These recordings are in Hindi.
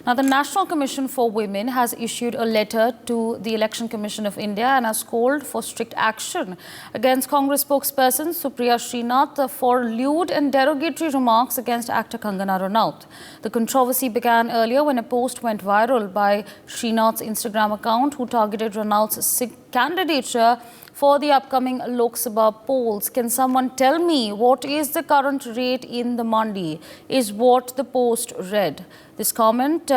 Now, the National Commission for Women has issued a letter to the Election Commission of India and has called for strict action against Congress spokesperson Supriya Srinath for lewd and derogatory remarks against actor Kangana Ranaut. The controversy began earlier when a post went viral by Srinath's Instagram account, who targeted Ranaut's candidature for the upcoming Lok Sabha polls. Can someone tell me what is the current rate in the mandi? Is what the post read. This comment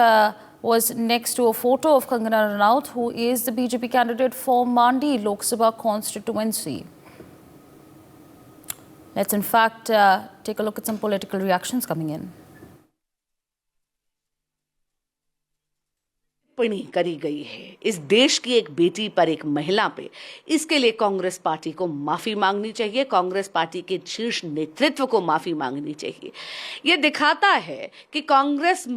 was next to a photo of Kangana Ranaut, who is the BJP candidate for Mandi Lok Sabha constituency. Let's in fact take a look at some political reactions coming in. टिप्पणी करी गई है इस देश की एक बेटी पर, एक महिला पे। इसके लिए कांग्रेस पार्टी को माफी मांगनी चाहिए, कांग्रेस पार्टी के शीर्ष नेतृत्व को माफी मांगनी चाहिए। ये दिखाता है कि कांग्रेस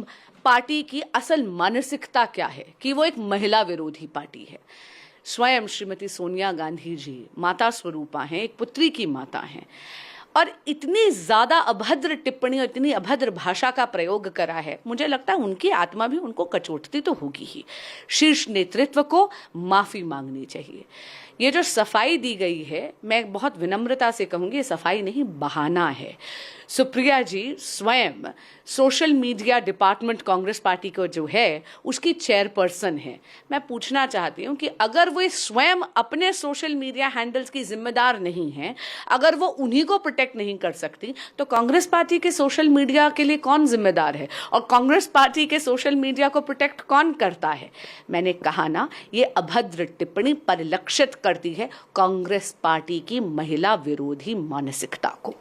पार्टी की असल मानसिकता क्या है, कि वो एक महिला विरोधी पार्टी है। स्वयं श्रीमती सोनिया गांधी जी माता स्वरूपा हैं, एक पुत्री की माता हैं, और इतनी ज़्यादा अभद्र टिप्पणी और इतनी अभद्र भाषा का प्रयोग करा है। मुझे लगता है उनकी आत्मा भी उनको कचोटती तो होगी ही। शीर्ष नेतृत्व को माफ़ी मांगनी चाहिए। ये जो सफाई दी गई है, मैं बहुत विनम्रता से कहूँगी, ये सफाई नहीं, बहाना है। सुप्रिया जी स्वयं social media department Congress party को जो है उसकी चेयरपर्सन है। मैं पूछना चाहती हूँ कि अगर वो स्वयं अपने सोशल मीडिया हैंडल्स की जिम्मेदार नहीं हैं, अगर वो उन्हीं को प्रोटेक्ट नहीं कर सकती, तो कांग्रेस पार्टी के सोशल मीडिया के लिए कौन जिम्मेदार है और कांग्रेस पार्टी के सोशल मीडिया को प्रोटेक्ट कौन करता है? मैंने कहा ना, ये अभद्र टिप्पणी परिलक्षित करती है कांग्रेस पार्टी की महिला विरोधी मानसिकता को।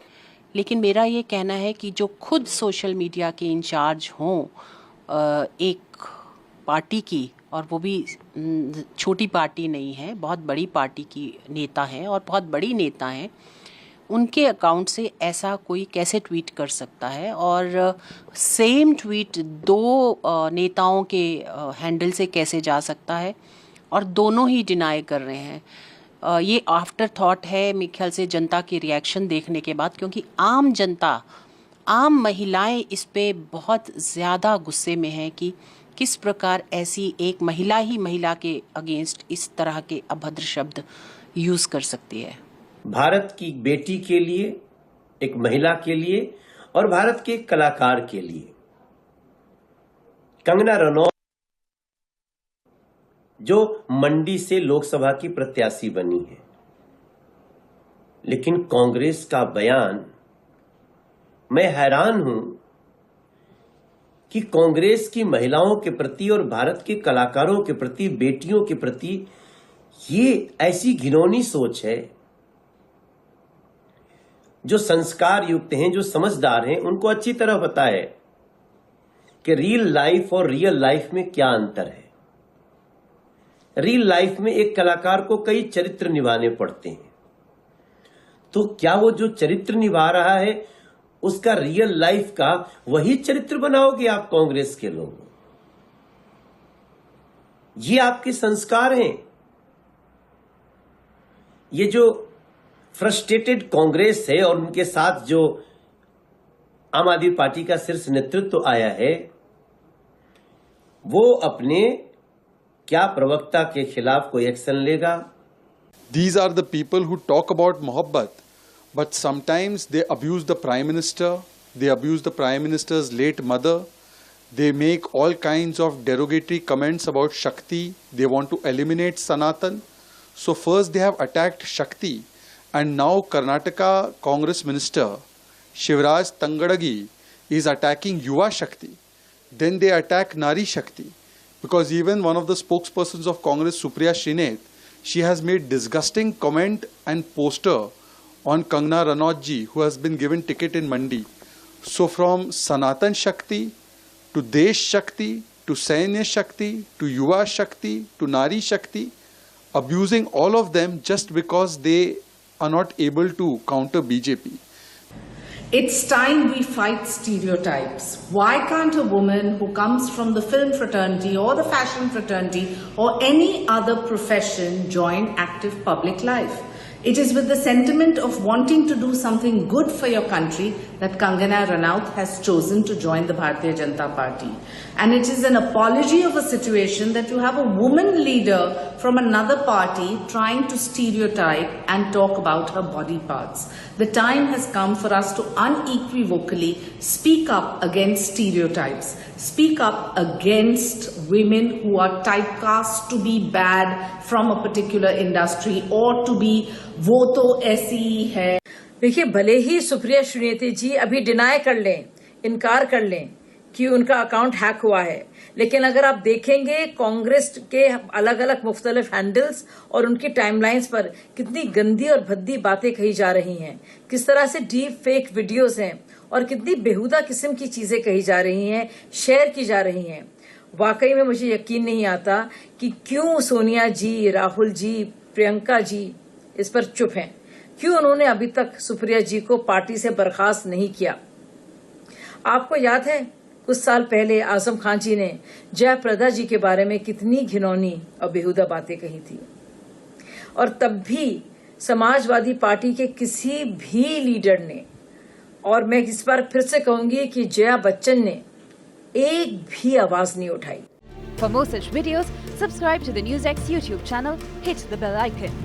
लेकिन मेरा ये कहना है कि जो खुद सोशल मीडिया के इंचार्ज हों एक पार्टी की, और वो भी छोटी पार्टी नहीं है, बहुत बड़ी पार्टी की नेता हैं और बहुत बड़ी नेता हैं, उनके अकाउंट से ऐसा कोई कैसे ट्वीट कर सकता है? और सेम ट्वीट दो नेताओं के हैंडल से कैसे जा सकता है? और दोनों ही डिनाई कर रहे हैं। ये आफ्टर थॉट है मेरे ख्याल से जनता की रिएक्शन देखने के बाद, क्योंकि आम जनता, आम महिलाएं इस पे बहुत ज़्यादा गुस्से में हैं कि किस प्रकार ऐसी एक महिला ही महिला के अगेंस्ट इस तरह के अभद्र शब्द यूज़ कर सकती है। भारत की बेटी के लिए, एक महिला के लिए और भारत के कलाकार के लिए कंगना रनौत जो मंडी से लोकसभा की प्रत्याशी बनी है, लेकिन कांग्रेस का बयान, मैं हैरान हूं कि कांग्रेस की महिलाओं के प्रति और भारत के कलाकारों के प्रति, बेटियों के प्रति ये ऐसी घिनौनी सोच है। जो संस्कार युक्त हैं, जो समझदार हैं, उनको अच्छी तरह पता है कि रियल लाइफ और रियल लाइफ में क्या अंतर है। रियल लाइफ में एक कलाकार को कई चरित्र निभाने पड़ते हैं, तो क्या वो जो चरित्र निभा रहा है उसका रियल लाइफ का वही चरित्र बनाओगे आप कांग्रेस के लोग? ये आपके संस्कार हैं। ये जो फ्रस्ट्रेटेड कांग्रेस है और उनके साथ जो आम आदमी पार्टी का शीर्ष नेतृत्व आया है, वो अपने क्या प्रवक्ता के खिलाफ कोई एक्शन लेगा? These are the people who talk about mohabbat, but sometimes they abuse the Prime Minister, they abuse the Prime Minister's late mother, they make all kinds of derogatory comments about Shakti, they want to eliminate Sanatan. So first they have attacked Shakti, and now Karnataka Congress Minister Shivraj Tangadagi is attacking Yuva Shakti. Then they attack Nari Shakti. Because even one of the spokespersons of Congress, Supriya Srinath, she has made disgusting comment and poster on Kangana Ranaut ji, who has been given ticket in Mandi. So from Sanatan Shakti to Desh Shakti to Sainya Shakti to Yuva Shakti to Nari Shakti, abusing all of them just because they are not able to counter BJP. It's time we fight stereotypes. Why can't a woman who comes from the film fraternity or the fashion fraternity or any other profession join active public life? It is with the sentiment of wanting to do something good for your country that that Kangana Ranaut has chosen to join the Bharatiya Janata Party. And it is an apology of a situation that you have a woman leader from another party trying to stereotype and talk about her body parts. The time has come for us to unequivocally speak up against stereotypes, speak up against women who are typecast to be bad from a particular industry or to be वो तो ऐसी ही है. देखिए, भले ही सुप्रिया श्रीनेती जी अभी डिनाई कर लें, इनकार कर लें कि उनका अकाउंट हैक हुआ है, लेकिन अगर आप देखेंगे कांग्रेस के अलग अलग मुख्तलिफ हैंडल्स और उनकी टाइमलाइंस पर कितनी गंदी और भद्दी बातें कही जा रही हैं, किस तरह से डीप फेक वीडियोस हैं और कितनी बेहुदा किस्म की चीजें कही जा रही हैं, शेयर की जा रही हैं. वाकई में मुझे यकीन नहीं आता कि क्यों सोनिया जी, राहुल जी, प्रियंका जी इस पर चुप हैं. क्यों उन्होंने अभी तक सुप्रिया जी को पार्टी से बर्खास्त नहीं किया. आपको याद है कुछ साल पहले आजम खान जी ने जयप्रदा जी के बारे में कितनी घिनौनी और बेहुदा बातें कही थी, और तब भी समाजवादी पार्टी के किसी भी लीडर ने, और मैं इस बार फिर से कहूंगी कि जया बच्चन ने एक भी आवाज नहीं उठाई. For more such videos, subscribe to the NewsX YouTube channel, hit the bell icon.